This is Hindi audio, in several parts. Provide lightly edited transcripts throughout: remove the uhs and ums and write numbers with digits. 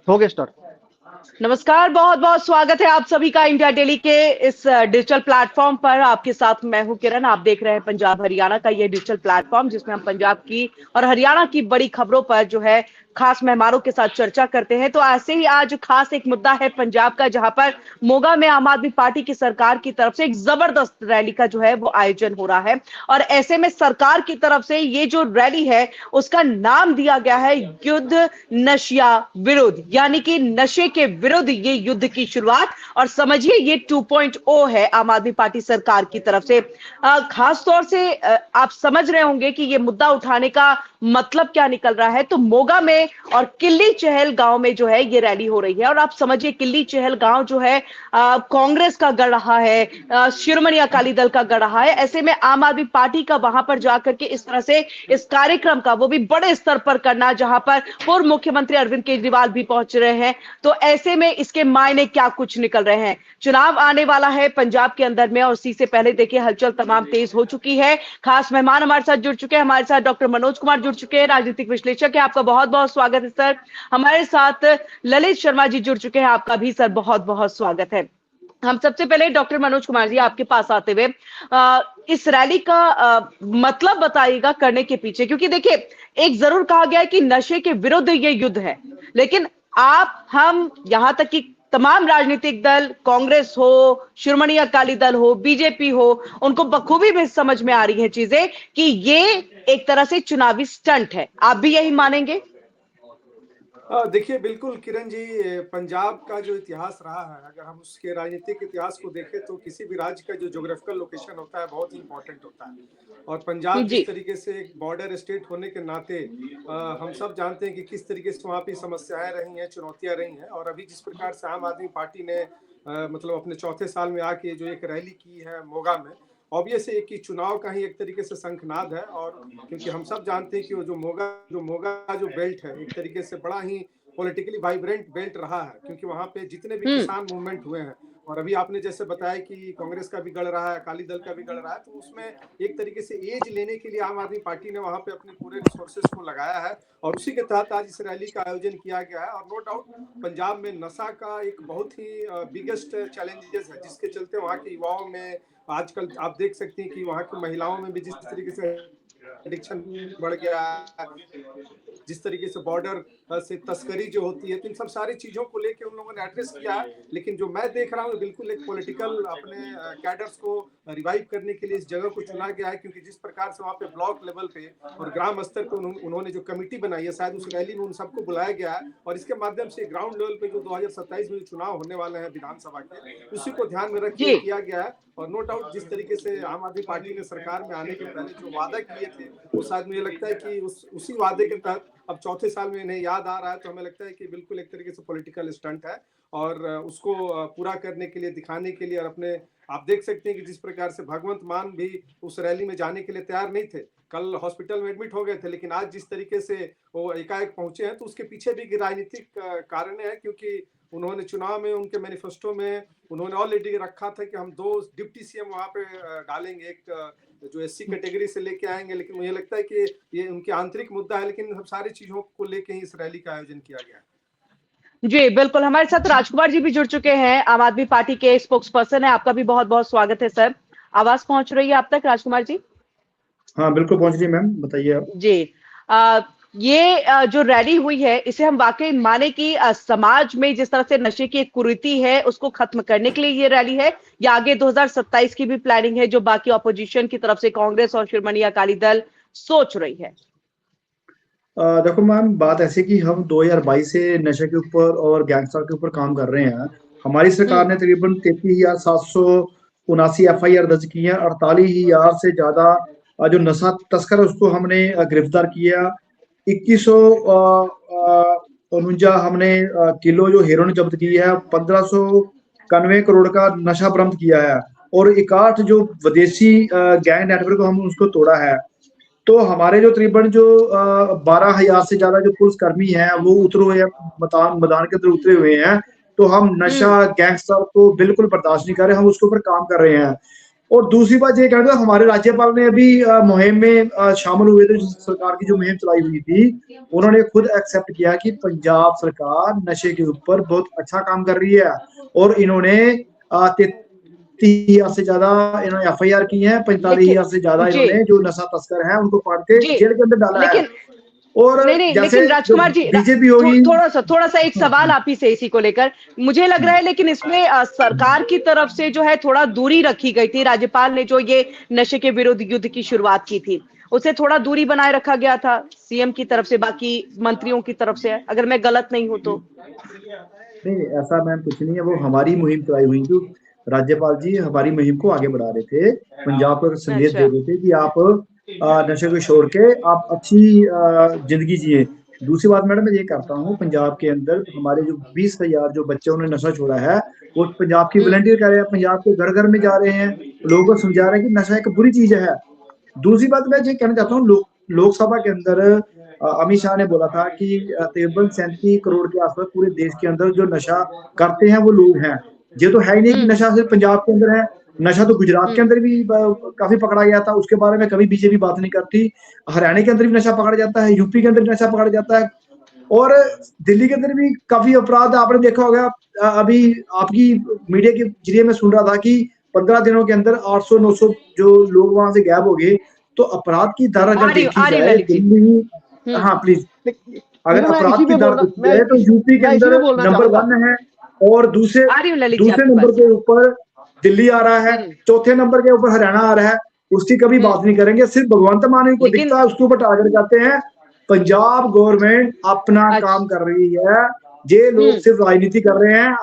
हो गया स्टार्ट। नमस्कार, बहुत बहुत स्वागत है आप सभी का इंडिया डेली के इस डिजिटल प्लेटफॉर्म पर। आपके साथ मैं हूं किरण। आप देख रहे हैं पंजाब हरियाणा का ये डिजिटल प्लेटफॉर्म, जिसमें हम पंजाब की और हरियाणा की बड़ी खबरों पर जो है खास मेहमानों के साथ चर्चा करते हैं। तो ऐसे ही आज खास एक मुद्दा है पंजाब का, जहां पर मोगा में आम आदमी पार्टी की सरकार की तरफ से एक जबरदस्त रैली का जो है वो आयोजन हो रहा है। और ऐसे में सरकार की तरफ से ये जो रैली है उसका नाम दिया गया है युद्ध नशिया विरुद्ध, यानी कि नशे के विरुद्ध ये युद्ध की शुरुआत। और समझिए ये 2.0 है आम आदमी पार्टी सरकार की तरफ से। खास तौर से आप समझ रहे होंगे कि ये मुद्दा उठाने का मतलब क्या निकल रहा है। तो मोगा में और किल्ली चहल गांव में जो है ये रैली हो रही है। और आप समझिए किल्ली चहल गांव जो है कांग्रेस का गढ़ रहा है, शिरोमणि अकाली दल का गढ़ रहा है। ऐसे में आम आदमी पार्टी का वहां पर जाकर के इस तरह से इस कार्यक्रम का, वो भी बड़े स्तर पर करना, जहां पर पूर्व मुख्यमंत्री अरविंद केजरीवाल भी पहुंच रहे हैं। तो ऐसे में इसके मायने क्या कुछ निकल रहे हैं। चुनाव आने वाला है पंजाब के अंदर में, और इसी से पहले देखिए हलचल तमाम तेज हो चुकी है। खास मेहमान हमारे साथ जुड़ चुके हैं। हमारे साथ डॉक्टर मनोज कुमार जुड़ चुके हैं, राजनीतिक विश्लेषक है। आपका बहुत बहुत स्वागत है सर। हमारे साथ ललित शर्मा जी जुड़ चुके हैं। आपका भी सर बहुत बहुत स्वागत है। हम सबसे पहले डॉक्टर मनोज कुमार जी आपके पास आते हुए इस रैली का मतलब बताइएगा करने के पीछे, क्योंकि देखिए एक जरूर कहा गया है कि नशे के विरुद्ध ये युद्ध है, लेकिन आप, हम, यहां तक कि तमाम राजनीतिक दल, कांग्रेस हो, शिरोमणि अकाली दल हो, बीजेपी हो, उनको बखूबी भी समझ में आ रही है चीजें कि ये एक तरह से चुनावी स्टंट है। आप भी यही मानेंगे? देखिए बिल्कुल किरण जी, पंजाब का जो इतिहास रहा है, अगर हम उसके राजनीतिक इतिहास को देखें तो किसी भी राज्य का जो ज्योग्राफिकल लोकेशन होता है बहुत ही इंपॉर्टेंट होता है। और पंजाब जी जिस तरीके से एक बॉर्डर स्टेट होने के नाते हम सब जानते हैं कि किस तरीके से वहाँ पे समस्याएं रही हैं, चुनौतियां रही हैं। और अभी जिस प्रकार से आम आदमी पार्टी ने मतलब अपने चौथे साल में आके जो एक रैली की है मोगा में, ऑब्वियस है कि चुनाव का ही एक तरीके से शंखनाद है। और क्योंकि हम सब जानते हैं कि वो जो मोगा जो बेल्ट है एक तरीके से बड़ा ही पॉलिटिकली वाइब्रेंट बेल्ट रहा है, क्योंकि वहां पे जितने भी किसान मूवमेंट हुए हैं, और अभी आपने जैसे बताया कि कांग्रेस का भी गढ़ रहा है, अकाली दल का भी गढ़ रहा है, तो उसमें एक तरीके से एज लेने के लिए आम आदमी पार्टी ने वहां पे अपने पूरे रिसोर्सेस को लगाया है। और उसी के तहत आज इस रैली का आयोजन किया गया है। और नो डाउट पंजाब में नशा का एक बहुत ही बिगेस्ट चैलेंजेस है, जिसके चलते वहाँ के युवाओं में आजकल आप देख सकते हैं कि वहाँ की महिलाओं में भी जिस तरीके से एडिक्शन बढ़ गया है, जिस तरीके से बॉर्डर से तस्करी जो होती है, तो इन सब सारी चीजों को लेकर उन लोगों ने एड्रेस किया है। लेकिन जो मैं देख रहा हूँ बिल्कुल एक पॉलिटिकल अपने कैडर्स को रिवाइव करने के लिए इस जगह को चुना गया है, क्योंकि जिस प्रकार से वहाँ पे ब्लॉक लेवल पे और ग्राम स्तर पे उन्होंने जो कमेटी बनाई है, शायद उस रैली में उन सबको बुलाया गया है। और इसके माध्यम से ग्राउंड लेवल पे जो 2027 में जो चुनाव होने वाले हैं विधानसभा के, उसी को ध्यान में रख के किया गया है। और नो डाउट जिस तरीके से आम आदमी पार्टी ने सरकार में आने के पहले जो वादा किए थे, वो शायद मुझे लगता है कि उसी वादे के तहत अब चौथे साल में इन्हें याद आ रहा है। तो हमें लगता है कि बिल्कुल एक तरीके से पॉलिटिकल स्टंट है, और उसको पूरा करने के लिए, दिखाने के लिए, और अपने आप देख सकते हैं कि जिस प्रकार से भगवंत मान भी उस रैली में जाने के लिए तैयार नहीं थे, कल हॉस्पिटल में एडमिट हो गए थे, लेकिन आज जिस तरीके से वो एकाएक पहुंचे हैं, तो उसके पीछे भी राजनीतिक कारण है। क्योंकि उन्होंने चुनाव में, उनके मैनिफेस्टो में उन्होंने ऑलरेडी रखा था कि हम 2 डिप्टी सीएम वहां पे डालेंगे, एक जो एससी कैटेगरी से लेके आएंगे। लेकिन मुझे लगता है कि ये उनके आंतरिक मुद्दा है, लेकिन हम सारी चीजों को लेके ही इस रैली का आयोजन किया गया है। जी बिल्कुल, हमारे साथ राजकुमार जी भी जुड़ चुके हैं, आम आदमी पार्टी के स्पोक्स पर्सन है। आपका भी बहुत बहुत स्वागत है सर। आवाज पहुंच रही है आप तक राजकुमार जी? हाँ बिल्कुल पहुंच रही है मैम, बताइए आप। जी ये जो रैली हुई है, इसे हम वाकई माने कि समाज में जिस तरह से नशे की एक कुरीति है उसको खत्म करने के लिए ये रैली है, या आगे 2027 की भी प्लानिंग है जो बाकी ऑपोजिशन की तरफ से कांग्रेस और शिरोमणि अकाली दल सोच रही है? देखो मैम, बात ऐसी कि हम 2022 से नशे के ऊपर और गैंगस्टर के ऊपर काम कर रहे हैं। हमारी सरकार ने तकरीबन 33,779 FIR दर्ज की है। 48,000 से ज्यादा जो नशा तस्कर है उसको हमने गिरफ्तार किया। 2149 हमने किलो जो हेरोइन जब्त की है। 1591 करोड़ का नशा बरामद किया है। और 61 जो विदेशी गैंग नेटवर्क हम उसको तोड़ा है। तो हमारे जो तकरीबन जो 12,000 से ज्यादा जो पुलिसकर्मी हैं वो उतरे हुए हैं, मैदान के अंदर उतरे हुए हैं। तो हम नशा गैंगस्टर को बिल्कुल बर्दाश्त नहीं कर रहे, हम उसके ऊपर काम कर रहे हैं। और दूसरी बात ये कहना था, हमारे राज्यपाल ने अभी मुहिम में शामिल हुए थे, सरकार की जो मुहिम चलाई हुई थी, उन्होंने खुद एक्सेप्ट किया कि पंजाब सरकार नशे के ऊपर बहुत अच्छा काम कर रही है। और इन्होंने 33,000 से ज्यादा इन्होंने FIR की है, 45,000 से ज्यादा जी इन्होंने जो नशा तस्कर हैं उनको पकड़ के जी जेल के अंदर डाला है। लेकिन और नहीं नहीं जैसे लेकिन जो राजकुमार जी बीजेपी होगी, थोड़ा सा एक सवाल आप ही से इसी को लेकर मुझे लग रहा है, लेकिन इसमें सरकार की तरफ से जो है थोड़ा दूरी रखी गई थी। राज्यपाल ने जो ये नशे के विरुद्ध युद्ध की शुरुआत की थी, उससे थोड़ा दूरी बनाए रखा गया था सीएम की तरफ से, बाकी मंत्रियों की तरफ से, अगर मैं गलत नहीं हूं तो। नहीं ऐसा मैम कुछ नहीं है, वो हमारी मुहिम चलाई हुई थी। राज्यपाल जी हमारी मुहिम को आगे बढ़ा रहे थे, पंजाब को संदेश दे अच्छा रहे थे कि आप नशे को छोड़ के आप अच्छी जिंदगी जिए। दूसरी बात मैडम मैं ये करता हूँ, पंजाब के अंदर हमारे जो 20,000 जो बच्चों ने नशा छोड़ा है, वो पंजाब की हम्म वॉलंटियर कर रहे हैं, पंजाब के घर घर में जा रहे हैं, लोगों को समझा रहे हैं कि नशा एक बुरी चीज है। दूसरी बात मैं ये कहना चाहता हूँ, लोकसभा के अंदर अमित शाह ने बोला था कि तकरीबन 37 करोड़ के आसपास पूरे देश के अंदर जो नशा करते हैं वो लोग हैं। ये तो है ही नहीं कि हम्म नशा सिर्फ पंजाब के अंदर है, नशा तो गुजरात के हम्म अंदर भी काफी पकड़ा गया था, उसके बारे में कभी बीजेपी बात नहीं करती। हरियाणा के अंदर भी नशा पकड़ा जाता है, यूपी के अंदर भी नशा पकड़ा जाता है, और दिल्ली के अंदर भी काफी अपराध आपने देखा होगा। अभी आपकी मीडिया के जरिए मैं सुन रहा था कि 15 दिनों के अंदर 800-900 जो लोग वहां से गायब हो गए। तो अपराध की दर अगर देखी आ रही हूँ जाए ललित जी। दिल्ली, हम्म हाँ प्लीज, अगर लेकिन मैं अपराध इसी की पे दर बोलना देखी जाए तो यूपी के मैं इसी अंदर पे बोलना नंबर चाहूंगा। 1 है, और दूसरे आ रही हूँ ललित जी दूसरे आपके नंबर पास। के ऊपर दिल्ली आ रहा है, हम्म चौथे नंबर के ऊपर हरियाणा आ रहा है। उसकी कभी बात हम्म नहीं करेंगे, सिर्फ भगवंत मान को लेकिन दिखता है उसके ऊपर टारगेट करते हैं। पंजाब गवर्नमेंट अपना काम अच्छा कर रही है, ये लोग हम्म सिर्फ राजनीति कर रहे हैं,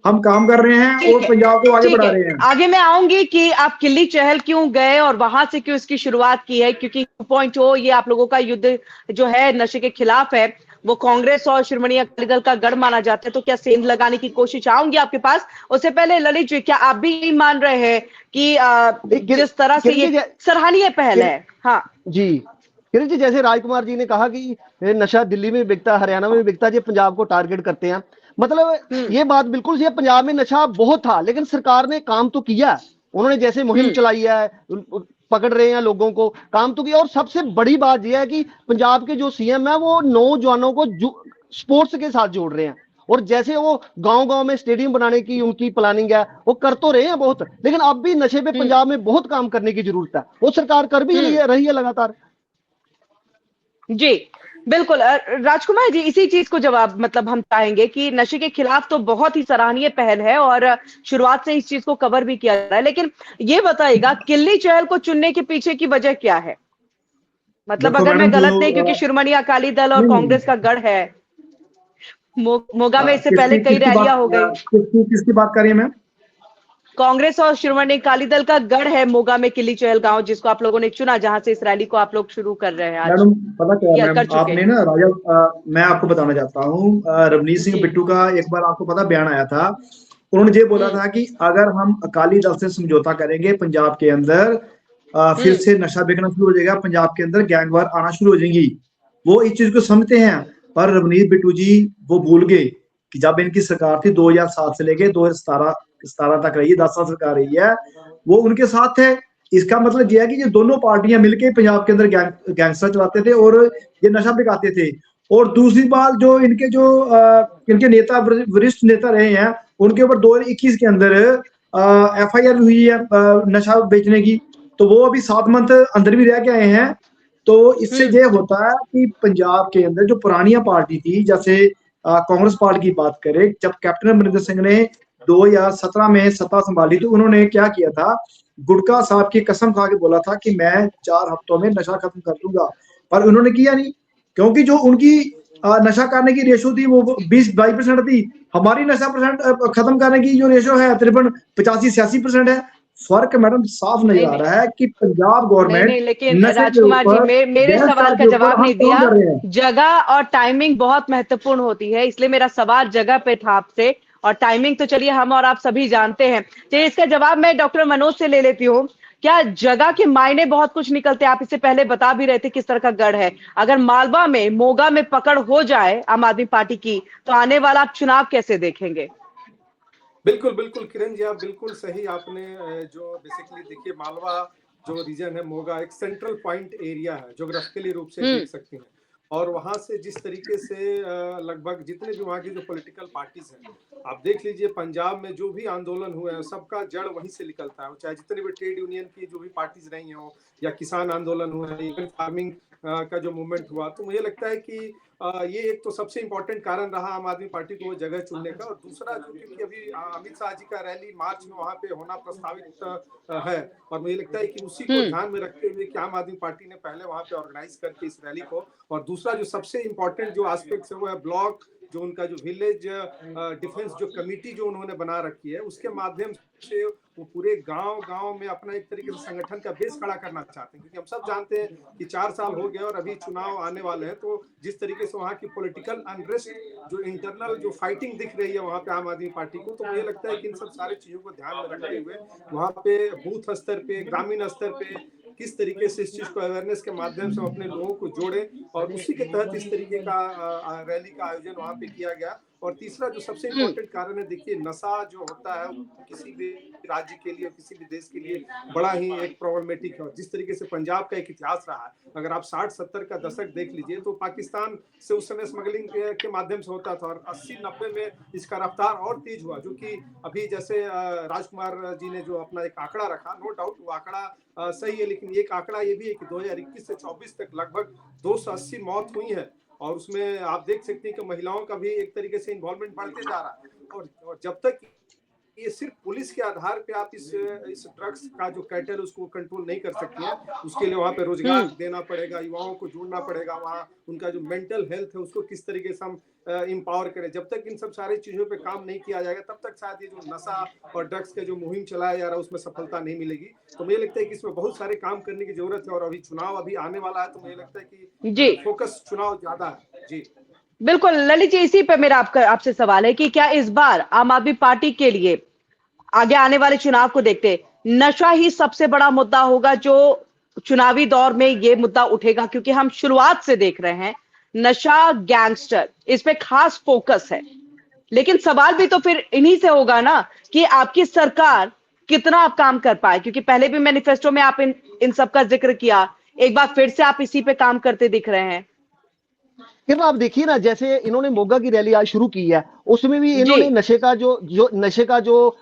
हम काम कर रहे हैं और ठीक है पंजाब को आगे ठीक बढ़ा है। रहे हैं। आगे मैं आऊंगी कि आप किल्ली चहल क्यों गए और वहां से क्यों इसकी शुरुआत की है, क्योंकि 2.0 ये आप लोगों का युद्ध जो है नशे के खिलाफ है, वो कांग्रेस और शिरोमणि अकाली दल का गढ़ माना जाता है, तो क्या सेंध लगाने की कोशिश, आऊंगी आपके पास। उससे पहले ललित जी, क्या आप भी मान रहे हैं कि जिस तरह से किरण ये जी सराहनीय पहल किरण है। हाँ जी, किरण जी, जैसे राजकुमार जी ने कहा कि ये नशा दिल्ली में बिकता, हरियाणा में बिकता, ये पंजाब को टारगेट करते हैं। मतलब हम्म ये बात बिल्कुल सही है, पंजाब में नशा बहुत था लेकिन सरकार ने काम तो किया। उन्होंने जैसे मुहिम हम्म चलाई है, पकड़ रहे हैं लोगों को, काम तो किया। और सबसे बड़ी बात यह है कि पंजाब के जो सीएम है वो नौजवानों को स्पोर्ट्स के साथ जोड़ रहे हैं। और जैसे वो गांव गांव में स्टेडियम बनाने की उनकी प्लानिंग है, वो कर तो रहे हैं बहुत, लेकिन अब भी नशे पे हम्म पंजाब में बहुत काम करने की जरूरत है। वो सरकार कर भी हम्म रही है लगातार। जी बिल्कुल। राजकुमार जी, इसी चीज को जवाब मतलब हम चाहेंगे कि नशे के खिलाफ तो बहुत ही सराहनीय पहल है और शुरुआत से इस चीज को कवर भी किया जा रहा है, लेकिन ये बताइएगा किल्ली चहल को चुनने के पीछे की वजह क्या है। मतलब देखो अगर मैडम मैं जो गलत नहीं, क्योंकि शिरोमणि अकाली दल और नहीं कांग्रेस का गढ़ है, मोगा में इससे पहले किसकी कई किसकी बात रैलियां हो गई। किसकी बात कर रही है मैम? कांग्रेस और शिरोमणि अकाली दल का गढ़ है मोगा में किल्ली चहल गांव, जिसको आप लोगों ने चुना, जहां से इस रैली को आप लोग शुरू कर रहे हैं आज, मैडम पता क्या है या मैम, कर चुके आपने हैं। ना राजा मैं आपको बताना चाहता हूँ, रवनीत सिंह जी बिट्टू का एक बार आपको पता बयान आया था। उन्होंने ये बोला हम्म था कि अगर हम अकाली दल से समझौता करेंगे पंजाब के अंदर फिर हम्म से नशा बिकना शुरू हो जाएगा, पंजाब के अंदर गैंग वार आना शुरू हो जाएंगी। वो इस चीज को समझते हैं, पर रवनीत बिट्टू जी वो भूल गए कि जब इनकी सरकार थी 2007 से लेके 2017 तक रही, 10 साल सरकार रही है, वो उनके साथ थे। इसका मतलब यह है कि ये दोनों पार्टियां मिलकर पंजाब के अंदर गैंगस्टर चलाते थे और ये नशा बिकाते थे। और दूसरी बात, जो इनके नेता वरिष्ठ नेता रहे हैं, उनके ऊपर 2021 के अंदर FIR हुई है नशा बेचने की, तो वो अभी 7 मंथ अंदर भी रह के आए हैं। तो इससे हम्म ये होता है कि पंजाब के अंदर जो पुरानी पार्टी थी, जैसे कांग्रेस पार्टी की बात करें, जब कैप्टन अमरिंदर सिंह ने 2017 में सत्ता संभाली तो उन्होंने क्या किया था, गुटका साहब की कसम खा के बोला था कि मैं 4 हफ्तों में नशा खत्म कर दूंगा, पर उन्होंने किया नहीं, क्योंकि जो उनकी नशा करने की रेशो थी वो 20-22% थी। हमारी नशा परसेंट खत्म करने की जो रेशो है तकरीबन 85-86% है। फर्क मैडम साफ नजर नहीं आ नहीं रहा है कि पंजाब नहीं गवर्नमेंट नहीं लेकिन नशे के राजकुमार जी, ऊपर, मेरे सवाल गैंगस्टर का के ऊपर जवाब हम नहीं काम दिया। कर रहे हैं। जगह और टाइमिंग बहुत महत्वपूर्ण होती है, इसलिए मेरा सवाल जगह पे था आपसे, और टाइमिंग तो चलिए हम और आप सभी जानते हैं। चलिए इसका जवाब मैं डॉक्टर मनोज से ले लेती हूँ। क्या जगह के मायने बहुत कुछ निकलते हैं? आप इससे पहले बता भी रहे थे किस तरह का गढ़ है। अगर मालवा में, मोगा में पकड़ हो जाए आम आदमी पार्टी की, तो आने वाला आप चुनाव कैसे देखेंगे? बिल्कुल बिल्कुल किरण जी, आप बिल्कुल सही आपने जो बेसिकली देखिए मालवा जो रीजन है मोगा एक सेंट्रल पॉइंट एरिया है, ज्योग्राफिकली रूप से हम्म। देख सकती हैं। और वहां से जिस तरीके से लगभग जितने भी वहां की जो पॉलिटिकल पार्टीज हैं, आप देख लीजिए पंजाब में जो भी आंदोलन हुए हैं सबका जड़ वहीं से निकलता है, चाहे जितने भी ट्रेड यूनियन की जो भी पार्टीज रही हो या किसान आंदोलन हुए, इवन फार्मिंग का जो मूवमेंट हुआ। तो मुझे लगता है कि ये एक तो सबसे इम्पोर्टेंट कारण रहा आम आदमी पार्टी को वो जगह चुनने का। और दूसरा जो क्योंकि अभी अमित शाह जी का रैली मार्च में वहां पे होना प्रस्तावित है, और मुझे लगता है कि उसी को ध्यान में रखते हुए कि आम आदमी पार्टी ने पहले वहां पे ऑर्गेनाइज करके इस रैली को। और दूसरा जो सबसे इम्पोर्टेंट जो एस्पेक्ट है वो है ब्लॉक जो उनका जो विलेज डिफेंस जो कमेटी जो उन्होंने बना रखी है, उसके माध्यम से वो पूरे गांव गांव में अपना एक तरीके से संगठन का बेस खड़ा करना चाहते हैं। क्योंकि हम सब जानते हैं कि 4 साल हो गए और अभी चुनाव आने वाले हैं, तो जिस तरीके से वहाँ की पॉलिटिकल अनरेस्ट जो इंटरनल जो फाइटिंग दिख रही है वहाँ पे आम आदमी पार्टी को, तो मुझे लगता है कि इन सब सारे चीजों को ध्यान में रखते हुए वहाँ पे बूथ स्तर पे, ग्रामीण स्तर पे किस तरीके से इस चीज को अवेयरनेस के माध्यम से अपने लोगों को जोड़े, और उसी के तहत इस तरीके का रैली का आयोजन वहां पे किया गया। और तीसरा जो सबसे इम्पोर्टेंट कारण है, देखिए नशा जो होता है किसी भी राज्य के लिए, किसी भी देश के लिए बड़ा ही एक प्रॉब्लमेटिक है। जिस तरीके से पंजाब का एक इतिहास रहा है, अगर आप 60-70 का दशक देख लीजिए तो पाकिस्तान से उस समय स्मगलिंग के माध्यम से होता था, और 80-90 में इसका रफ्तार और तेज हुआ। जो कि अभी जैसे राजकुमार जी ने जो अपना एक आंकड़ा रखा, नो डाउट वो आंकड़ा सही है, लेकिन एक आंकड़ा ये भी है कि 2021 से 24 तक लगभग 280 मौत हुई है। और उसमें आप देख सकते हैं कि महिलाओं का भी एक तरीके से इन्वॉल्वमेंट बढ़ते जा रहा है। और जब तक ये सिर्फ पुलिस के आधार पे आप इस ड्रग्स का जो कैटल उसको कंट्रोल नहीं कर सकती है, उसके लिए वहाँ पे रोजगार देना पड़ेगा, युवाओं को जोड़ना पड़ेगा, वहाँ उनका जो मेंटल हेल्थ है उसको किस तरीके से हम इम्पावर करें। जब तक इन सब सारी चीजों पे काम नहीं किया जाएगा तब तक शायद ये जो नशा और ड्रग्स का जो मुहिम चलाया जा रहा है उसमें सफलता नहीं मिलेगी। तो मुझे लगता है कि इसमें बहुत सारे काम करने की जरूरत है, और अभी चुनाव अभी आने वाला है, तो मुझे लगता है कि फोकस चुनाव ज्यादा है। जी बिल्कुल ललित जी, इसी पे मेरा आपसे सवाल है कि क्या इस बार आम आदमी पार्टी के लिए आगे आने वाले चुनाव को देखते नशा ही सबसे बड़ा मुद्दा होगा जो चुनावी दौर में ये मुद्दा उठेगा? क्योंकि हम शुरुआत से देख रहे हैं नशा, गैंगस्टर, इस पे खास फोकस है। लेकिन सवाल भी तो फिर इन्हीं से होगा ना कि आपकी सरकार कितना आप काम कर पाए, क्योंकि पहले भी मैनिफेस्टो में आप इन सब का जिक्र किया, एक बार फिर से आप इसी पे काम करते दिख रहे हैं। फिर आप देखिए ना, जैसे इन्होंने मोगा की रैली आज शुरू की है, उसमें भी इन्होंने नशे का जो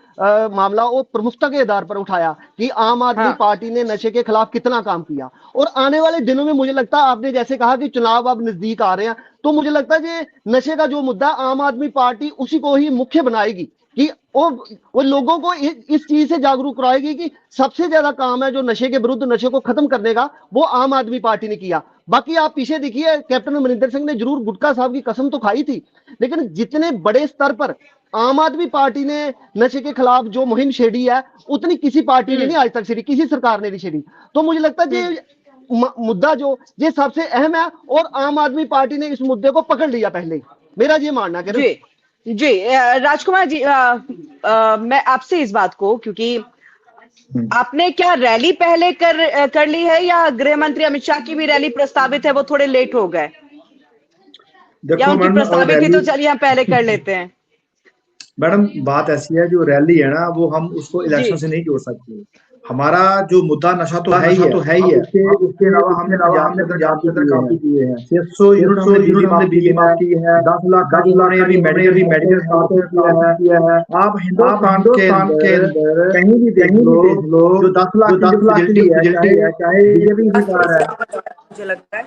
मामला वो प्रमुखता के आधार पर उठाया कि आम आदमी पार्टी ने नशे के खिलाफ कितना काम किया। और आने वाले दिनों में मुझे लगता है, आपने जैसे कहा कि चुनाव अब नजदीक आ रहे हैं, तो मुझे लगता है कि नशे का जो मुद्दा आम आदमी पार्टी उसी को ही मुख्य बनाएगी कि वो लोगों को इस चीज से जागरूक कराएगी कि सबसे ज्यादा काम है जो नशे के विरुद्ध, नशे को खत्म करने का, वो आम आदमी पार्टी ने किया। बाकी आप पीछे देखिए, कैप्टन अमरिंदर सिंह ने जरूर गुटखा साहब की कसम तो खाई थी, लेकिन जितने बड़े स्तर पर आम आदमी पार्टी ने नशे के खिलाफ जो मुहिम छेड़ी है, उतनी किसी पार्टी ने नहीं आज तक छेड़ी, किसी सरकार ने नहीं छेड़ी। तो मुझे लगता है ये मुद्दा जो ये सबसे अहम है, और आम आदमी पार्टी ने इस मुद्दे को पकड़ लिया पहले, मेरा ये मानना है। जी राजकुमार जी, मैं आपसे इस बात को, क्योंकि आपने क्या रैली पहले कर ली है, या गृह मंत्री अमित शाह की भी रैली प्रस्तावित है, वो थोड़े लेट हो गए, या उनकी प्रस्तावित थी तो चलिए हम पहले कर लेते हैं? मैडम बात ऐसी है, जो रैली है ना वो हम उसको इलेक्शन से नहीं जोड़ सकते। हमारा जो मुद्दा नशा तो है ही है, उसके अलावा हमने पंजाब के अंदर काफी किए हैं। 600 यूनिट हमने बिजली माफ की है, 10 लाख का अभी मेडिकल किया है। आप हिंदुस्तान के अंदर कहीं भी देख लो जो 10 लाख की फैसिलिटी है, चाहे बीजेपी की सरकार है। मुझे लगता है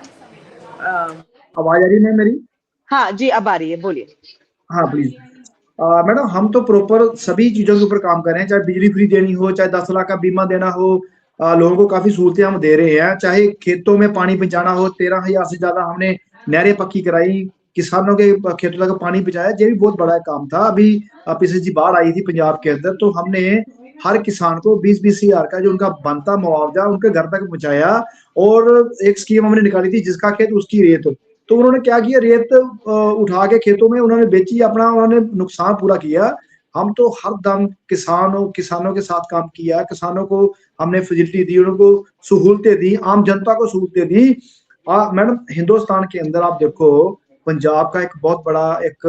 आवाज आ रही है मेरी? हाँ जी, अब आ रही है, बोलिए। हाँ प्लीज। मैडम हम तो प्रॉपर सभी चीजों के ऊपर काम कर रहे हैं, चाहे बिजली फ्री देनी हो, चाहे 10 लाख का बीमा देना हो, लोगों को काफी सहूलतें हम दे रहे हैं, चाहे खेतों में पानी पहुंचाना हो, 13,000 से ज्यादा हमने नहरें पक्की कराई, किसानों के खेतों तक पानी पहुंचाया। ये भी बहुत बड़ा काम था। अभी पिछली जी बाढ़ आई थी पंजाब के अंदर, तो हमने हर किसान को 20-20 हजार का जो उनका बनता मुआवजा उनके घर तक पहुंचाया। और एक स्कीम हमने निकाली थी, जिसका खेत उसकी रेत। तो उन्होंने क्या किया, रेत उठा के खेतों में उन्होंने बेची, अपना उन्होंने नुकसान पूरा किया। हम तो हर दम किसानों के साथ काम किया, किसानों को हमने फैसिलिटी दी, उनको सहूलतें दी, आम जनता को सहूलतें दी। मैडम हिंदुस्तान के अंदर आप देखो, पंजाब का एक बहुत बड़ा एक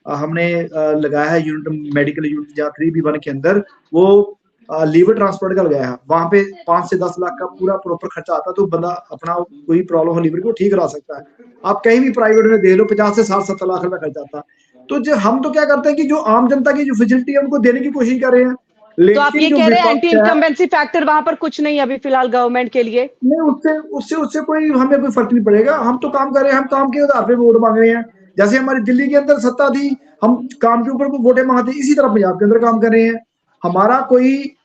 हमने लगाया है यूनिट, मेडिकल यूनिट जहाँ 3B1 के अंदर वो लीवर ट्रांसप्लांट का लगाया है। वहां पे 5 से 10 लाख का पूरा प्रॉपर खर्चा आता है, तो बंदा अपना कोई प्रॉब्लम हो लीवर को ठीक करा सकता है। आप कहीं भी प्राइवेट में दे लो 50 से 60-70 लाख रुपए खर्चा आता है। तो जो हम तो क्या करते हैं कि जो आम जनता की जो फैसिलिटी है उनको देने की कोशिश कर रहे हैं, तो आप लेकिन ये जो कह रहे हैं एंटी विपक्ष है इनकम्बेंसी फैक्टर वहां पर कुछ नहीं है अभी फिलहाल गवर्नमेंट के लिए? नहीं, उससे उससे उससे कोई हमें कोई फर्क नहीं पड़ेगा। हम तो काम कर रहे हैं, हम काम के आधार पे वोट मांग रहे हैं। जैसे हमारी दिल्ली के अंदर सत्ता थी, हम काम के ऊपर वोटें मांगते, इसी तरह पंजाब के अंदर काम कर रहे हैं। हमारा कोई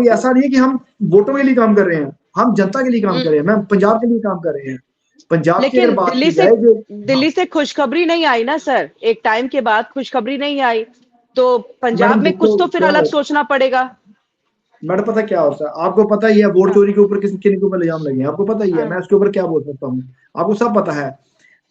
ऐसा नहीं है कि हम वोटों के लिए काम कर रहे हैं, हम जनता के लिए काम कर रहे हैं, मैं पंजाब के लिए काम कर रहे हैं। पंजाब की अगर लेकिन बात की जाए जो दिल्ली से खुशखबरी नहीं आई ना सर, एक टाइम के बाद खुशखबरी नहीं आई, तो पंजाब मैडम में कुछ देखो तो फिर क्या अलग है, सोचना पड़ेगा। मैडम पता क्या होता है, आपको पता ही है वोट हाँ, चोरी के ऊपर किन के ऊपर इल्जाम लगे हैं, आपको पता ही है, मैं हाँ, उसके ऊपर क्या बोल सकता हूँ, आपको सब पता है।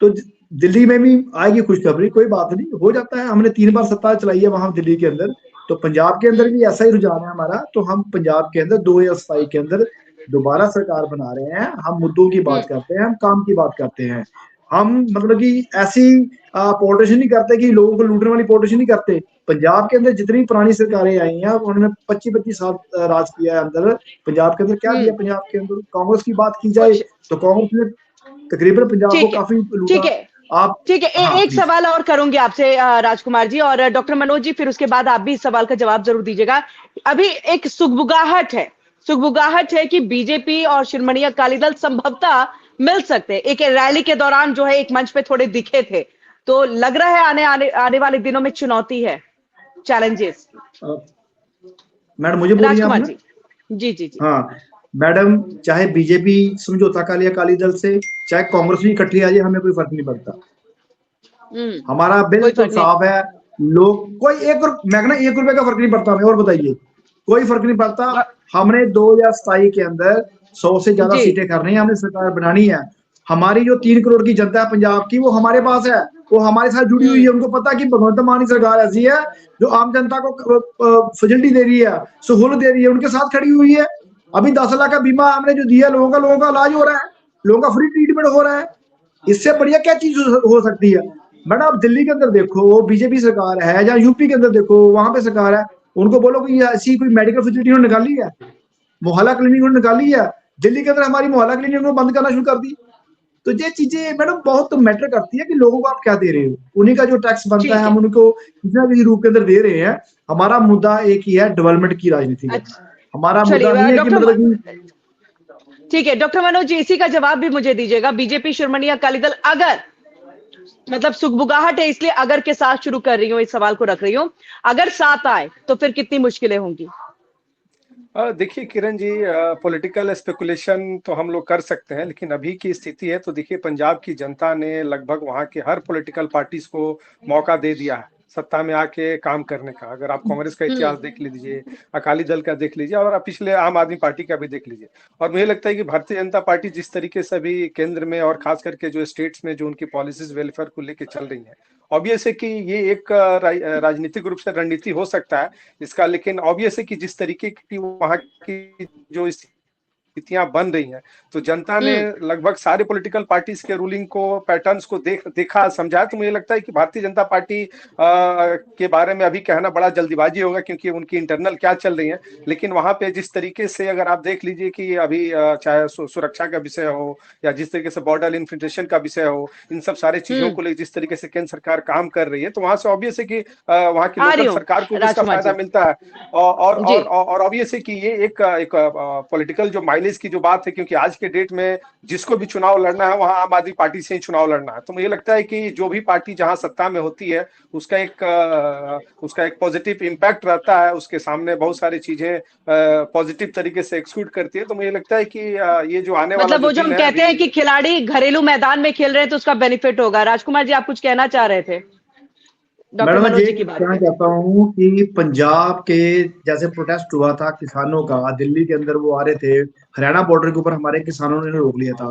तो दिल्ली में भी आएगी खुशखबरी, कोई बात नहीं, हो जाता है। हमने 3 बार सत्ता चलाई है वहां दिल्ली के अंदर, तो पंजाब के अंदर भी ऐसा ही रुझान है हमारा। तो हम पंजाब के अंदर 2027 के अंदर दोबारा सरकार बना रहे हैं। हम मुद्दों की बात करते हैं, हम काम की बात करते हैं। हम मतलब कि ऐसी पॉलिटिशियन नहीं करते कि लोगों को लूटने वाली पॉलिटिशियन नहीं करते। पंजाब के अंदर जितनी पुरानी सरकारें आई हैं उन्होंने 25-25 साल राज किया है अंदर। पंजाब के अंदर क्या दिया, हम्म, पंजाब के अंदर कांग्रेस की बात की जाए कुछ तो कांग्रेस ने तकरीबन पंजाब को ठीक है, काफी ठीक लूटा। है, आप ठीक है। हाँ एक प्लीज। सवाल और करूंगी आपसे राजकुमार जी और डॉक्टर मनोज जी, फिर उसके बाद आप भी इस सवाल का जवाब जरूर दीजिएगा। अभी एक सुगबुगाहट है कि बीजेपी और शिरोमणि अकाली दल संभवतः मिल सकते हैं। एक रैली के दौरान जो है एक मंच पे थोड़े दिखे थे, तो लग रहा है आने वाले दिनों में चुनौती है, चैलेंजेस। मैडम मुझे बोलिए राजकुमार आपने। जी, जी जी जी। हाँ मैडम, चाहे बीजेपी समझौता कर लिया अकाली दल से, चाहे कांग्रेस भी इकट्ठी आ जाए, हमें कोई फर्क नहीं पड़ता। हमारा कोई बिल्कुल फर्क नहीं। साफ है। लोग कोई मैं कहना 1 रुपए का फर्क नहीं पड़ता हमें। और बताइए, कोई फर्क नहीं पड़ता। हमने 2027 के अंदर 100 से ज्यादा जी, सीटें करनी है, हमने सरकार बनानी है। हमारी जो 3 करोड़ की जनता है पंजाब की, वो हमारे पास है, वो हमारे साथ जुड़ी हुई है। उनको पता है कि भगवंत मान की सरकार ऐसी है जो आम जनता को फैसिलिटी दे रही है, सहूलत दे रही है, उनके साथ खड़ी हुई है। अभी 10 लाख का बीमा हमने जो दिया लोगों का इलाज हो रहा है, लोगों का फ्री ट्रीटमेंट हो रहा है। इससे बढ़िया क्या चीज हो सकती है। मैडम आप दिल्ली के अंदर देखो, बीजेपी सरकार है, या यूपी के अंदर देखो, वहां पे सरकार है, उनको बोलो कि ऐसी कोई मेडिकल फैसिलिटी उन्होंने निकाली है, मोहल्ला क्लिनिक उन्होंने निकाली है। दिल्ली के अंदर हमारी मोहल्ला क्लिनिक उन्होंने बंद करना शुरू कर दी। तो ये चीजें मैडम बहुत मैटर करती है कि लोगों को आप क्या दे रहे हो। उन्हीं का जो टैक्स बनता है ठीक हम है। उनको किसी ना किसी रूप के अंदर दे रहे हैं। हमारा मुद्दा एक ही है, डेवलपमेंट की राजनीति करना। अच्छा, हमारा मुद्दा चलिए नहीं है कि डॉक्टर मतलब कि ठीक है, डॉक्टर मनोज जी इसी का जवाब भी मुझे दीजिएगा। बीजेपी शिरोमणि अकाली दल अगर मतलब सुगबुगाहट है इसलिए अगर के साथ शुरू कर रही हूँ, इस सवाल को रख रही हूँ, अगर साथ आए तो फिर कितनी मुश्किलें होंगी? देखिए किरण जी, पॉलिटिकल स्पेकुलेशन तो हम लोग कर सकते हैं, लेकिन अभी की स्थिति है तो देखिए पंजाब की जनता ने लगभग वहां के हर पॉलिटिकल पार्टीज को मौका दे दिया है सत्ता में आके काम करने का। अगर आप कांग्रेस का इतिहास देख लीजिए, अकाली दल का देख लीजिए, और आप पिछले आम आदमी पार्टी का भी देख लीजिए। और मुझे लगता है कि भारतीय जनता पार्टी जिस तरीके से अभी केंद्र में और खास करके जो स्टेट्स में जो उनकी पॉलिसीज वेलफेयर को लेकर चल रही है, ऑब्वियस है कि ये एक राजनीतिक रूप से रणनीति हो सकता है इसका। लेकिन ऑब्वियस है कि जिस तरीके की वहां की जो स्थितियां बन रही हैं, तो जनता ने लगभग सारे पॉलिटिकल पार्टीज के रूलिंग को, पैटर्न्स को देखा समझा। तो मुझे लगता है कि भारतीय जनता पार्टी के बारे में अभी कहना बड़ा जल्दीबाजी होगा, क्योंकि उनकी इंटरनल क्या चल रही है। लेकिन वहां पे जिस तरीके से अगर आप देख लीजिए कि अभी चाहे सुरक्षा का विषय हो या जिस तरीके से बॉर्डर इन्फिल्ट्रेशन का विषय हो, इन सब सारे चीजों को लेकर जिस तरीके से केंद्र सरकार काम कर रही है, तो वहां से ऑब्वियस है कि वहां की आ रही लोकल हूँ सरकार को भी इसका राजकुमार फायदा जी। मिलता है। जी, और ऑब्वियस है कि ये एक पॉलिटिकल जो माइलेज की जो बात है, क्योंकि आज के डेट में जिसको भी चुनाव लड़ना है वहां आम आदमी पार्टी से ही चुनाव लड़ना है। तो मुझे लगता है कि जो भी पार्टी जहां सत्ता में होती है उसका एक पॉजिटिव इम्पैक्ट रहता है, उसके सामने बहुत सारी चीजें पॉजिटिव तरीके से एक्सिक्यूट करती है। तो मुझे लगता है कि ये जो आने वाला मतलब जो वो जो दिन हम है कहते अभी। हैं कि खिलाड़ी घरेलू मैदान में खेल रहे हैं तो उसका बेनिफिट होगा। राजकुमार जी आप कुछ कहना चाह रहे थे डॉक्टर मैडम मैं मनोज ये जी की बात कहना पे? चाहता हूँ कि पंजाब के जैसे प्रोटेस्ट हुआ था किसानों का दिल्ली के अंदर, वो आ रहे थे हरियाणा बॉर्डर के ऊपर, हमारे किसानों ने रोक लिया था।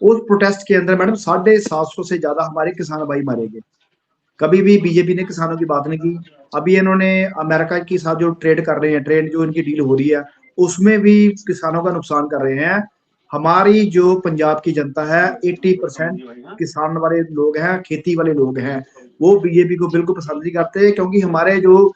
उस प्रोटेस्ट के अंदर मैडम 750 से ज्यादा हमारे किसान भाई मारे गए। कभी भी बीजेपी ने किसानों की बात नहीं की। अभी इन्होंने अमेरिका के साथ जो ट्रेड कर रहे हैं, ट्रेड जो इनकी डील हो रही है, उसमें भी किसानों का नुकसान कर रहे हैं। हमारी जो पंजाब की जनता है 80% किसान वाले लोग हैं, खेती वाले लोग हैं, वो बीजेपी को बिल्कुल पसंद नहीं करते, क्योंकि हमारे जो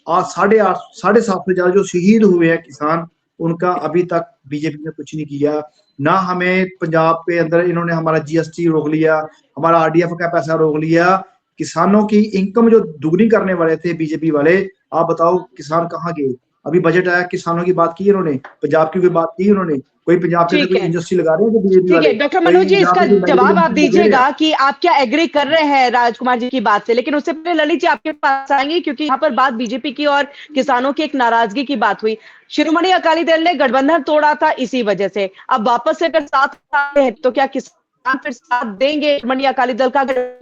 आज 8.5 से ज्यादा जो शहीद हुए हैं किसान, उनका अभी तक बीजेपी ने कुछ नहीं किया। ना हमें पंजाब के अंदर इन्होंने हमारा जीएसटी रोक लिया, हमारा आरडीएफ का पैसा रोक लिया, किसानों की इनकम जो दुगनी करने वाले थे बीजेपी वाले, आप बताओ किसान कहाँ गए? अभी बजट आया, किसानों की बात की इन्होंने, पंजाब की कोई बात की इन्होंने? कोई पंजाब के अंदर ठीक कोई है, इंडस्ट्री लगा रहे हैं बीजेपी ठीक वाले? है डॉक्टर कोई मनोज जी, यहाँ इसका पे जो जवाब आप मैनेजमेंट दे रहे दीजिएगा हैं? कि आप क्या एग्री कर रहे हैं राजकुमार जी की बात से, लेकिन उससे पहले ललित जी आपके पास आएंगे, क्योंकि यहाँ पर बात बीजेपी की और किसानों की एक नाराजगी की बात हुई। शिरोमणि अकाली दल ने गठबंधन तोड़ा था इसी वजह से, अब वापस से अगर साथ आते हैं तो क्या किसान फिर साथ देंगे शिरोमणि अकाली दल का अगर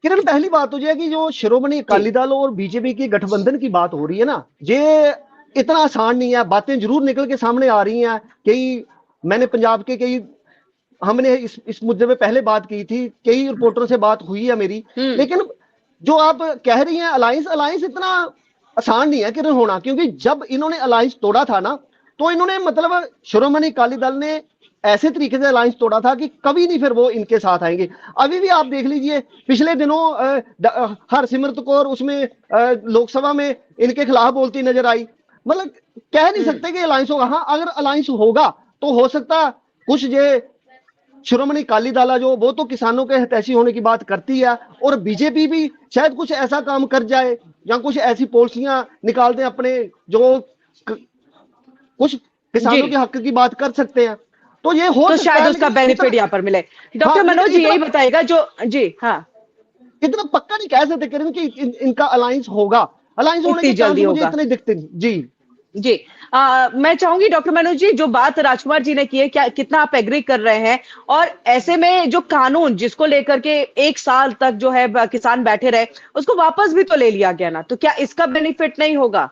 किरण, पहली बात तो यह कि जो शिरोमणि अकाली दल और बीजेपी की गठबंधन की बात हो रही है ना, ये इतना आसान नहीं है। बातें जरूर निकल के सामने आ रही हैं, कई मैंने पंजाब के कई, हमने इस मुद्दे पे पहले बात की थी, कई रिपोर्टरों से बात हुई है मेरी, लेकिन जो आप कह रही हैं अलायंस, अलायंस इतना आसान नहीं है किरण होना, क्योंकि जब इन्होंने अलायंस तोड़ा था ना, तो इन्होंने मतलब शिरोमणि अकाली दल ने ऐसे तरीके से अलायंस तोड़ा था कि कभी नहीं फिर वो इनके साथ आएंगे। अभी भी आप देख लीजिए, पिछले दिनों हरसिमरत कौर उसमें लोकसभा में इनके खिलाफ बोलती नजर आई। मतलब कह नहीं सकते कि अलायंस होगा। हाँ, अगर अलायंस होगा तो हो सकता कुछ ये शिरोमणि अकाली दल जो वो तो किसानों के हितैषी होने की बात करती है, और बीजेपी भी शायद कुछ ऐसा काम कर जाए या कुछ ऐसी पॉलिसियां निकाल दें अपने, जो कुछ किसानों के हक की बात कर सकते हैं, तो ये हो तो सकता शायद है। उसका बेनिफिट यहाँ पर मिले। डॉक्टर हाँ, मनोज जी यही बताएगा जो जी हाँ इतना पक्का नहीं कह सकते किरण कि इनका अलायंस होगा। अलायंस होने इतनी के चांस जल्दी मुझे होगा इतने दिखते नहीं। जी जी। मैं चाहूंगी डॉक्टर मनोज जी, जो बात राजकुमार जी ने की है, क्या कितना आप एग्री कर रहे हैं? और ऐसे में जो कानून जिसको लेकर के 1 साल तक जो है किसान बैठे रहे, उसको वापस भी तो ले लिया गया ना, तो क्या इसका बेनिफिट नहीं होगा?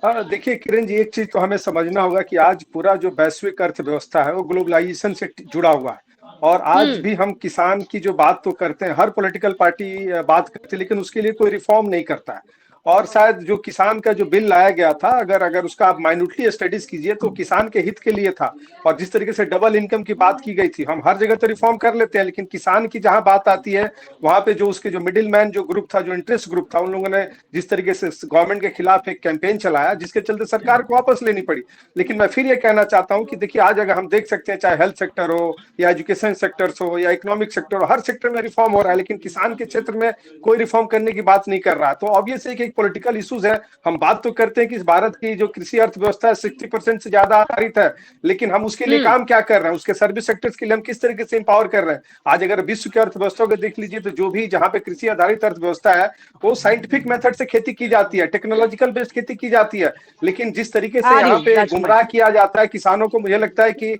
देखिए किरण जी, एक चीज तो हमें समझना होगा कि आज पूरा जो वैश्विक अर्थव्यवस्था है वो ग्लोबलाइजेशन से जुड़ा हुआ है, और आज भी हम किसान की जो बात तो करते हैं, हर पॉलिटिकल पार्टी बात करती है, लेकिन उसके लिए कोई रिफॉर्म नहीं करता है। और शायद जो किसान का जो बिल लाया गया था, अगर अगर उसका आप माइन्यूटली स्टडीज कीजिए तो किसान के हित के लिए था। और जिस तरीके से डबल इनकम की बात की गई थी, हम हर जगह तो रिफॉर्म कर लेते हैं, लेकिन किसान की जहां बात आती है वहां पे जो उसके जो मिडिल मैन जो ग्रुप था, जो इंटरेस्ट ग्रुप था, उन लोगों ने जिस तरीके से गवर्नमेंट के खिलाफ एक कैंपेन चलाया, जिसके चलते सरकार को वापस लेनी पड़ी। लेकिन मैं फिर ये कहना चाहता हूं कि देखिए, आज अगर हम देख सकते हैं, चाहे हेल्थ सेक्टर हो या एजुकेशन सेक्टर हो या इकोनॉमिक सेक्टर हो, हर सेक्टर में रिफॉर्म हो रहा है, लेकिन किसान के क्षेत्र में कोई रिफॉर्म करने की बात नहीं कर रहा। तो ऑब्वियस एक पॉलिटिकल इशूज है। हम बात तो करते हैं कि भारत की जो कृषि अर्थव्यवस्था है 60% से ज्यादा आधारित है, लेकिन हम उसके लिए काम क्या कर रहे हैं, उसके सर्विस सेक्टर्स के लिए हम किस तरीके से एम्पावर कर रहे हैं। आज अगर विश्व की अर्थव्यवस्था को देख लीजिए, तो जो भी जहां पे कृषि आधारित अर्थव्यवस्था है, वो साइंटिफिक मेथड से खेती की जाती है, टेक्नोलॉजिकल बेस्ड खेती की जाती है। लेकिन जिस तरीके से यहाँ पे गुमराह किया जाता है किसानों को, मुझे लगता है कि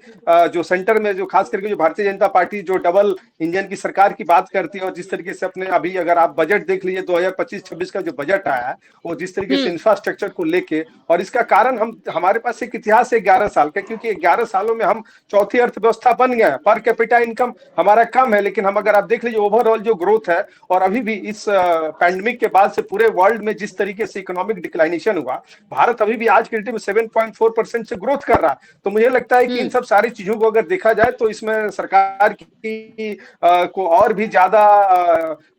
जो सेंटर में जो खास करके जो भारतीय जनता पार्टी जो डबल इंजन की सरकार की बात करती है, और जिस तरीके से अपने अभी अगर आप बजट देख लीजिए 2025-26 का जो बजट आया है, वो जिस तरीके से इंफ्रास्ट्रक्चर को लेके, और इसका कारण हमारे पास एक इतिहास है 11 साल का, क्योंकि 11 सालों में हम चौथी अर्थव्यवस्था बन गए। पर कैपिटा इनकम हमारा कम है, लेकिन हम अगर आप देख लीजिए ओवरऑल जो ग्रोथ है, और अभी भी इस पैंडेमिक के बाद से पूरे वर्ल्ड में जिस तरीके से इकोनॉमिक डिक्लाइनेशन हुआ, भारत अभी भी आज के डेट में 7.4% से ग्रोथ कर रहा है। तो मुझे लगता है कि इन सब सारी चीजों को अगर देखा जाए तो इसमें सरकार की को और भी ज्यादा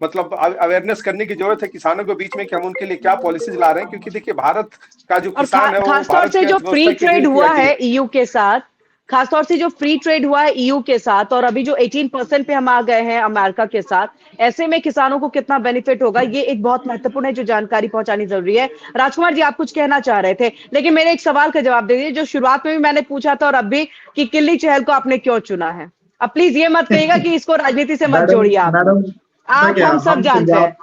मतलब अवेयरनेस करने की जरूरत है किसानों के बीच में, कि हम उनके लिए क्या पॉलिसीज ला रहे हैं। क्योंकि देखिए, भारत का जो किसान है, वो खासतौर से जो फ्री ट्रेड हुआ है ईयू के साथ, खासतौर से जो फ्री ट्रेड हुआ है ईयू के साथ, और अभी जो 18% पे हम आ गए हैं अमेरिका के साथ, ऐसे में किसानों को कितना बेनिफिट होगा, ये एक बहुत महत्वपूर्ण है जो जानकारी पहुंचानी जरूरी है। राजकुमार जी, आप कुछ कहना चाह रहे थे, लेकिन मेरे एक सवाल का जवाब दे दीजिए, जो शुरुआत में भी मैंने पूछा था और अब भी, कि किल्ली चहल को आपने क्यों चुना है? अब प्लीज ये मत कहिएगा कि इसको राजनीति से मत जोड़िए। आप हम सब जानते हैं।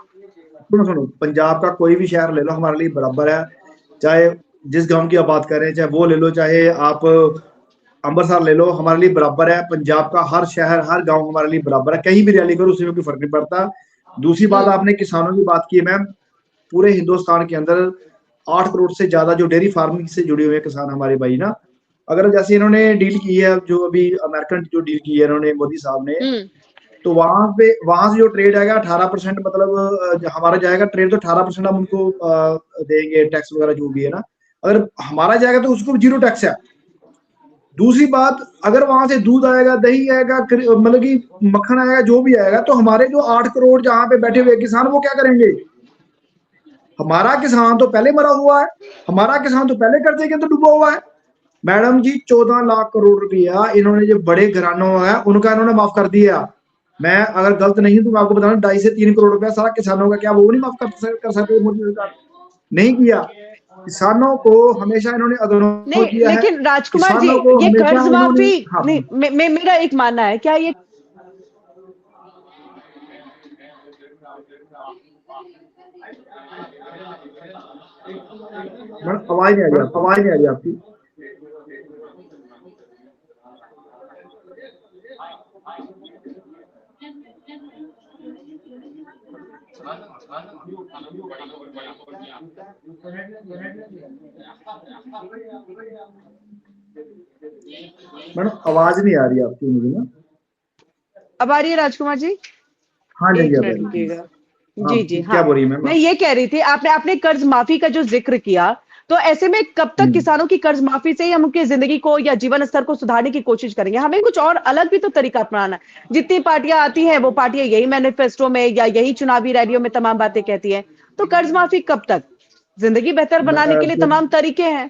सुनो, पंजाब का कोई भी शहर ले लो, हमारे लिए बराबर है। चाहे जिस गांव की आप बात कर रहे हैं, चाहे वो ले लो, चाहे आप अमृतसर ले लो, हमारे लिए बराबर है। पंजाब का हर शहर, हर गांव हमारे लिए बराबर है। कहीं भी रैली करो, उसमें कोई फर्क नहीं पड़ता। दूसरी बात, आपने किसानों की बात की, मैम, पूरे हिंदुस्तान के अंदर 8 करोड़ से ज्यादा जो डेयरी फार्मिंग से जुड़े हुए किसान हमारे भाई ना, अगर जैसे इन्होंने डील की है, जो अभी अमेरिकन जो डील की है इन्होंने, मोदी साहब ने, तो वहां से जो ट्रेड आएगा 18%, मतलब हमारा जाएगा ट्रेड, तो 18% हम उनको देंगे टैक्स वगैरह जो भी है ना। अगर हमारा जाएगा तो उसको जीरो टैक्स है। दूसरी बात, अगर वहां से दूध आएगा, दही आएगा, मतलब कि मक्खन आएगा, जो भी आएगा, तो हमारे जो 8 करोड़ जहां पे बैठे हुए किसान वो क्या करेंगे? हमारा किसान तो पहले मरा हुआ है, हमारा किसान तो पहले कर्जे के अंदर डूबा हुआ है। मैडम जी 14 लाख करोड़ रुपया इन्होंने जो बड़े घरानों है उनका इन्होंने माफ कर दिया। मैं अगर गलत नहीं हूं तो मैं आपको बताऊं 2.5 से 3 करोड़ रुपया सारा किसानों का, क्या वो नहीं माफ कर सकते मोदी सरकार? नहीं किया। किसानों को हमेशा इन्होंने अग्नो नहीं, किया है, लेकिन राजकुमार जी, किसानों को ये हमेशा कर्ज इन्होंने, माफी हाँ नहीं, मेरा एक मानना है, क्या ये मैडम आवाज नहीं आ रही, आवाज नहीं आ रही आपकी। मैडम आवाज नहीं आ रही आपकी मुझे ना। अब आ रही है राजकुमार जी? हाँ जी, एक आ मिनट रही है। रुकिएगा। हाँ, जी जी, क्या हाँ, बोल रही है मैम मैं आप? ये कह रही थी, आपने आपने कर्ज माफी का जो जिक्र किया, तो ऐसे में कब तक हम्म। किसानों की कर्ज माफी से ही हम उनकी जिंदगी को या जीवन स्तर को सुधारने की कोशिश करेंगे? हमें कुछ और अलग भी तो तरीका अपनाना है। जितनी पार्टियां आती हैं वो पार्टियां यही मैनिफेस्टो में या यही चुनावी रैलियों में तमाम बातें कहती हैं, तो कर्ज माफी कब तक? जिंदगी बेहतर बनाने के लिए तमाम तरीके हैं।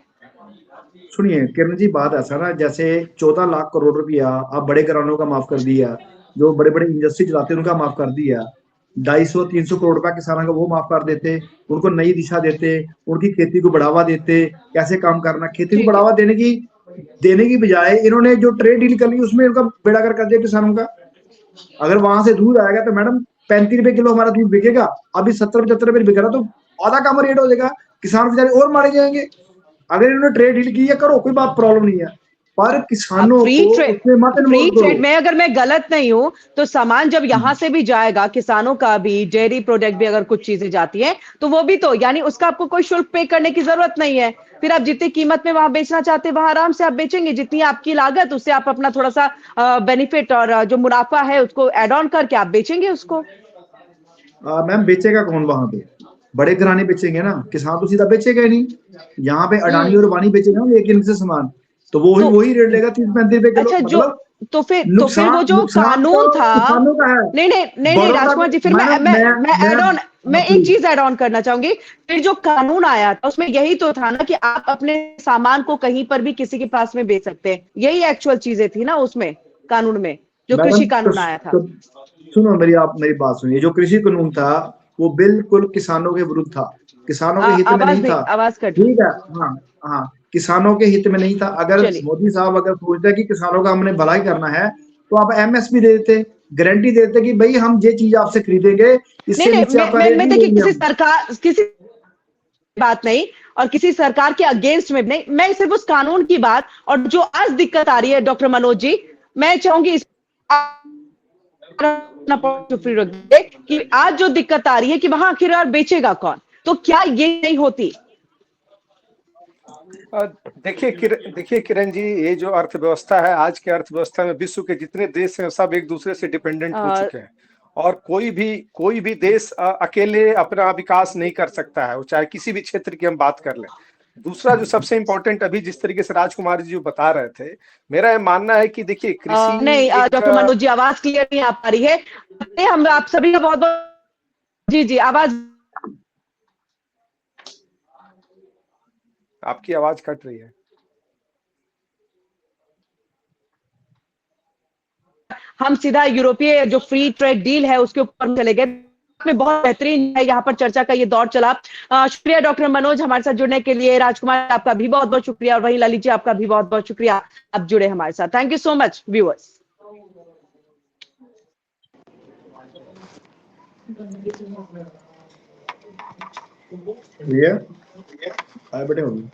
सुनिए किरण जी, बात ऐसा ना, जैसे 14 लाख करोड़ रुपया आप बड़े घरानों का माफ कर दिया, जो बड़े बड़े इंडस्ट्री चलाते हैं उनका माफ कर दिया, 250-300 करोड़ रुपया किसानों का वो माफ कर देते, उनको नई दिशा देते, उनकी खेती को बढ़ावा देते, कैसे काम करना, खेती को ठीक है। बढ़ावा देने की बजाय इन्होंने जो ट्रेड डील कर ली उसमें उनका बेड़ा कर दिया किसानों का। अगर वहां से दूध आएगा तो मैडम 35 रुपए किलो हमारा दूध बिकेगा, अभी 70-75 रुपए बिक रहा, तो आधा कम रेट हो जाएगा, किसान बेचारे और मारे जाएंगे। अगर इन्होंने ट्रेड डील की है करो, कोई बात प्रॉब्लम नहीं है, पर अब किसानों को उसमें मत फ्री इन्वॉल्व करो। ट्रेड में अगर मैं गलत नहीं हूं, तो सामान जब यहां से भी जाएगा, किसानों का भी, डेयरी प्रोडक्ट भी अगर कुछ चीजें जाती हैं, तो वो भी तो, यानी उसका आपको कोई शुल्क पे करने की जरूरत नहीं है। फिर आप जितनी कीमत में वहां बेचना चाहते हैं वहां आराम से आप बेचेंगे, जितनी आपकी लागत उससे आप अपना थोड़ा सा बेनिफिट और जो मुनाफा है उसको एड ऑन करके आप बेचेंगे उसको। मैम बेचेगा कौन वहां पे? बड़े घराने बेचेंगे ना, किसान तो सीधा बेचेगा ही नहीं। यहाँ पे अडानी हम्म। और अबानी बेचेगा ना एक इनसे सामान, तो वो ही तो वही रेट लेगा 30-35 रुपए किलो, अच्छा, जो मतलब तो फिर वो नुकसान जो नुकसान तो कानून था, किसानों का है। नहीं नहीं नहीं नहीं बड़ों का राजकुमार जी, फिर मैडम मैं ऐड ऑन, मैं एक प्लीज। चीज ऐड ऑन करना चाहूंगी। फिर जो कानून आया था उसमें यही तो था ना कि आप अपने सामान को कहीं पर भी किसी के पास में बेच सकते हैं, यही एक्चुअल चीजें थी ना उसमें, कानून में, जो मैडम कृषि कानून आया था। सुनो मेरी, आप मेरी बात सुनिए। जो कृषि कानून था वो बिल्कुल किसानों के विरुद्ध था, किसानों के हित में नहीं आवाज नहीं, था। आवाज कट रही। ठीक है, हाँ हाँ, किसानों के हित में नहीं था। अगर चलिए, मोदी साहब अगर सोचते हैं कि किसानों का हमने भलाई करना है, तो आप एमएसपी दे देते, गारंटी दे देते कि भाई हम ये चीज आपसे खरीदेंगे, नहीं इससे नहीं, नीचे आपका रेट मैं नहीं देखिए देंगे किसी हम। सरकार, किसी बात नहीं, और किसी सरकार के अगेंस्ट में भी नहीं, मैं सिर्फ उस कानून की बात, और जो आज दिक्कत आ रही है डॉक्टर मनोज जी, मैं चाहूंगी इस फ्री रख दे कि आज जो दिक्कत आ रही है कि वहां आखिरकार बेचेगा कौन, तो क्या ये नहीं होती? देखिए किरण जी, ये जो अर्थव्यवस्था है, आज के अर्थव्यवस्था में विश्व के जितने देश हैं सब एक दूसरे से डिपेंडेंट हो अ, चुके हैं। और कोई भी देश अकेले अपना विकास नहीं कर सकता है, वो चाहे किसी भी क्षेत्र की हम बात कर लें। दूसरा जो सबसे इंपॉर्टेंट, अभी जिस तरीके से राजकुमार जी जो बता रहे थे, मेरा ये मानना है कि देखिए कृषि नहीं एक डॉक्टर मनोज जी, आवाज क्लियर नहीं आ पा रही है। हम आप सभी का बहुत बहुत, जी जी, आवाज, आपकी आवाज कट रही है। हम सीधा यूरोपीय जो फ्री ट्रेड डील है उसके ऊपर चले गए, में बहुत बेहतरीन है यहाँ पर चर्चा का ये दौर चला। शुक्रिया डॉक्टर मनोज हमारे साथ जुड़ने के लिए, राजकुमार आपका भी बहुत बहुत शुक्रिया, और वहीं ललित जी आपका भी बहुत बहुत शुक्रिया, आप जुड़े हमारे साथ। Thank you so much viewers. ये आए बैठे होंगे।